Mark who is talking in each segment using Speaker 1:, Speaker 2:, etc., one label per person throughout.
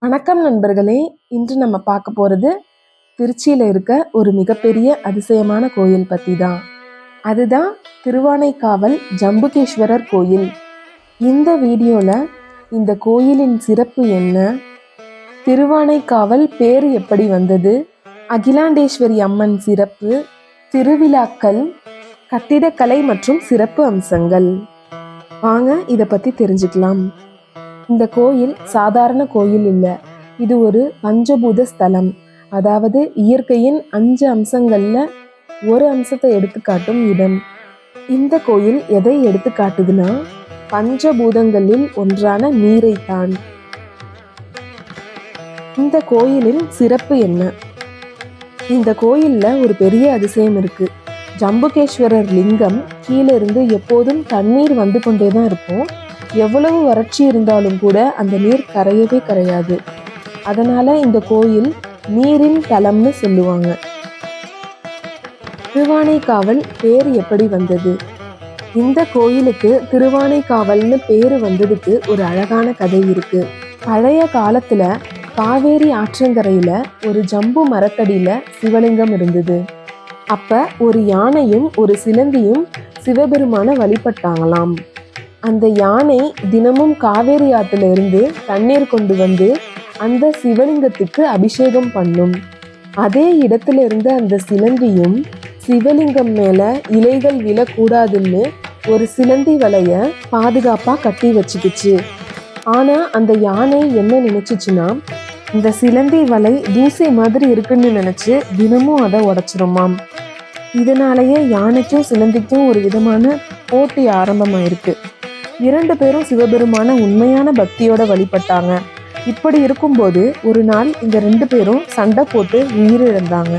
Speaker 1: வணக்கம் நண்பர்களே. இன்று நம்ம பார்க்க போகிறது திருச்சியில் இருக்க ஒரு மிகப்பெரிய அதிசயமான கோயில் பற்றி தான். அதுதான் திருவானைக்காவல் ஜம்புகேஸ்வரர் கோயில். இந்த வீடியோவில் இந்த கோயிலின் சிறப்பு என்ன, திருவானைக்காவல் பேர் எப்படி வந்தது, அகிலாண்டேஸ்வரி அம்மன் சிறப்பு, திருவிழாக்கள், கட்டிடக்கலை மற்றும் சிறப்பு அம்சங்கள், வாங்க இதை பற்றி தெரிஞ்சுக்கலாம். இந்த கோயில் சாதாரண கோயில் இல்லை, இது ஒரு பஞ்சபூத ஸ்தலம். அதாவது இயற்கையின் 5 அம்சங்கள்ல ஒரு அம்சத்தை எடுத்துக்காட்டும் இடம். இந்த கோயில் எதை எடுத்துக்காட்டுதுன்னா பஞ்சபூதங்களில் ஒன்றான நீரைத்தான். இந்த கோயிலின் சிறப்பு என்ன? இந்த கோயில்ல ஒரு பெரிய அதிசயம் இருக்கு. ஜம்புகேஸ்வரர் லிங்கம் கீழே இருந்து எப்போதும் தண்ணீர் வந்து கொண்டே தான் இருக்கும். எவ்வளவு வறட்சி இருந்தாலும் கூட அந்த நீர் கரையவே கரையாது. அதனால இந்த கோயில் நீரின் தலம்னு சொல்லுவாங்க. திருவானைக்காவல் பேர் எப்படி வந்தது? இந்த கோயிலுக்கு திருவானைக்காவல்னு பேரு வந்ததுக்கு ஒரு அழகான கதை இருக்கு. பழைய காலத்துல காவேரி ஆற்றங்கரையில ஒரு ஜம்பு மரத்தடியில சிவலிங்கம் இருந்தது. அப்ப ஒரு யானையும் ஒரு சிலந்தியும் சிவபெருமான வழிபட்டாங்களாம். அந்த யானை தினமும் காவேரி ஆத்துல இருந்து தண்ணீர் கொண்டு வந்து அந்த சிவலிங்கத்துக்கு அபிஷேகம் பண்ணும். அதே இடத்துல இருந்த அந்த சிலந்தியும் சிவலிங்கம் மேல இலைகள் விழக்கூடாதுன்னு ஒரு சிலந்தி வலைய பாதுகாப்பா கட்டி வச்சுக்கிச்சு. ஆனா அந்த யானை என்ன நினைச்சுச்சுன்னா, இந்த சிலந்தி வலை தூசி மாதிரி இருக்குன்னு நினைச்சு தினமும் அதை உடைச்சிருமாம். இதனாலேயே யானைக்கும் சிலந்திக்கும் ஒரு விதமான போட்டி ஆரம்பமாயிருக்கு. 2 பேரும் சிவபெருமான உண்மையான பக்தியோட வழிபட்டாங்க. இப்படி இருக்கும்போது ஒரு நாள் இந்த 2 பேரும் சண்டை போட்டு உயிரிழந்தாங்க.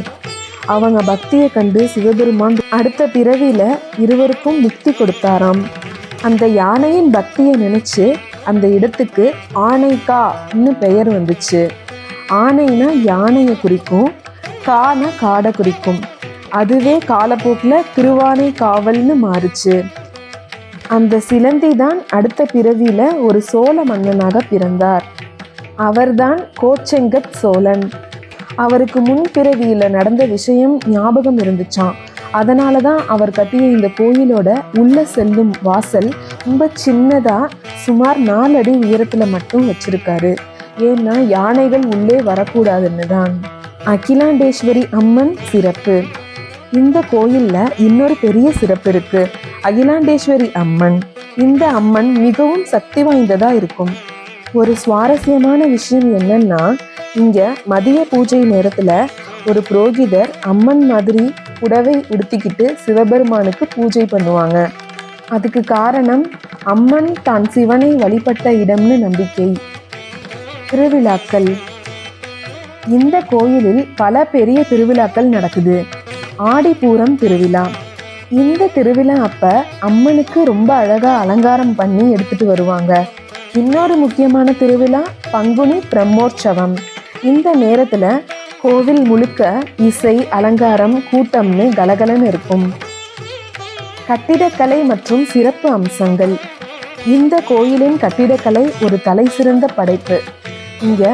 Speaker 1: அவங்க பக்தியை கண்டு சிவபெருமான் அடுத்த பிறவியில இருவருக்கும் முக்தி கொடுத்தாராம். அந்த யானையின் பக்தியை நினைச்சு அந்த இடத்துக்கு ஆனைக்கான்னு பெயர் வந்துச்சு. ஆனைனா யானையை குறிக்கும், கான காடை குறிக்கும். அதுவே காலப்போக்கில் திருவானைக்காவல்னு மாறுச்சு. அந்த சிலந்தி தான் அடுத்த பிறவியில ஒரு சோழ மன்னனாக பிறந்தார். அவர்தான் கோச்செங்கட் சோழன். அவருக்கு முன் பிறவியில நடந்த விஷயம் ஞாபகம் இருந்துச்சான். அதனாலதான் அவர் கட்டிய இந்த கோயிலோட உள்ள செல்லும் வாசல் ரொம்ப சின்னதா சுமார் 4 அடி உயரத்துல மட்டும் வச்சிருக்காரு. ஏன்னா யானைகள் உள்ளே வரக்கூடாதுன்னு தான். அகிலாண்டேஸ்வரி அம்மன் சிறப்பு. இந்த கோயில்ல இன்னொரு பெரிய சிறப்பு இருக்கு. அகிலாண்டேஸ்வரி அம்மன். இந்த அம்மன் மிகவும் சக்தி வாய்ந்ததா இருக்கும். ஒரு சுவாரஸ்யமான விஷயம் என்னன்னா, இங்க மதிய பூஜை நேரத்துல ஒரு புரோகிதர் அம்மன் மாதிரி புடவை உடுத்திக்கிட்டு சிவபெருமானுக்கு பூஜை பண்ணுவாங்க. அதுக்கு காரணம் அம்மன் தான் சிவனை வழிபட்ட இடம்னு நம்பிக்கை. திருவிழாக்கள். இந்த கோயிலில் பல பெரிய திருவிழாக்கள் நடக்குது. ஆடிப்பூரம் திருவிழா. இந்த திருவிழா அப்ப அம்மனுக்கு ரொம்ப அழகா அலங்காரம் பண்ணி எடுத்துட்டு வருவாங்க. இன்னொரு முக்கியமான திருவிழா பங்குனி பிரம்மோற்சவம். இந்த நேரத்துல கோவில் முழுக்க இசை, அலங்காரம், கூட்டம்னு கலகலன்னு இருக்கும். கட்டிடக்கலை மற்றும் சிறப்பு அம்சங்கள். இந்த கோயிலின் கட்டிடக்கலை ஒரு தலை சிறந்த படைப்பு. இங்க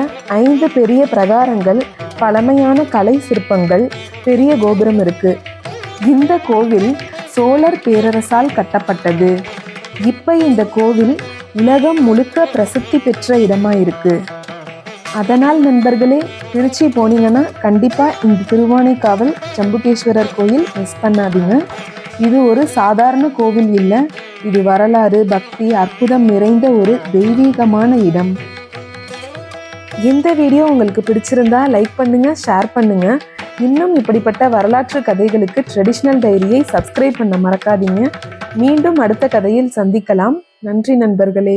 Speaker 1: 5 பெரிய பிரகாரங்கள், பழமையான கலை சிற்பங்கள், பெரிய கோபுரம் இருக்கு. இந்த கோவில் சோழர் பேரரசால் கட்டப்பட்டது. இப்ப இந்த கோவில் உலகம் முழுக்க பிரசித்தி பெற்ற இடமா இருக்கு. அதனால் நண்பர்களே, திருச்சி போனீங்கன்னா கண்டிப்பா இந்த திருவானைக்காவல் ஜம்புகேஸ்வரர் கோயில் மிஸ் பண்ணாதீங்க. இது ஒரு சாதாரண கோவில் இல்லை, இது வரலாறு, பக்தி, அற்புதம் நிறைந்த ஒரு தெய்வீகமான இடம். இந்த வீடியோ உங்களுக்கு பிடிச்சிருந்தா லைக் பண்ணுங்க, ஷேர் பண்ணுங்க. இன்னும் இப்படிப்பட்ட வரலாற்று கதைகளுக்கு ட்ரெடிஷ்னல் டைரியை சப்ஸ்கிரைப் பண்ண மறக்காதீங்க. மீண்டும் அடுத்த கதையில் சந்திக்கலாம். நன்றி நண்பர்களே.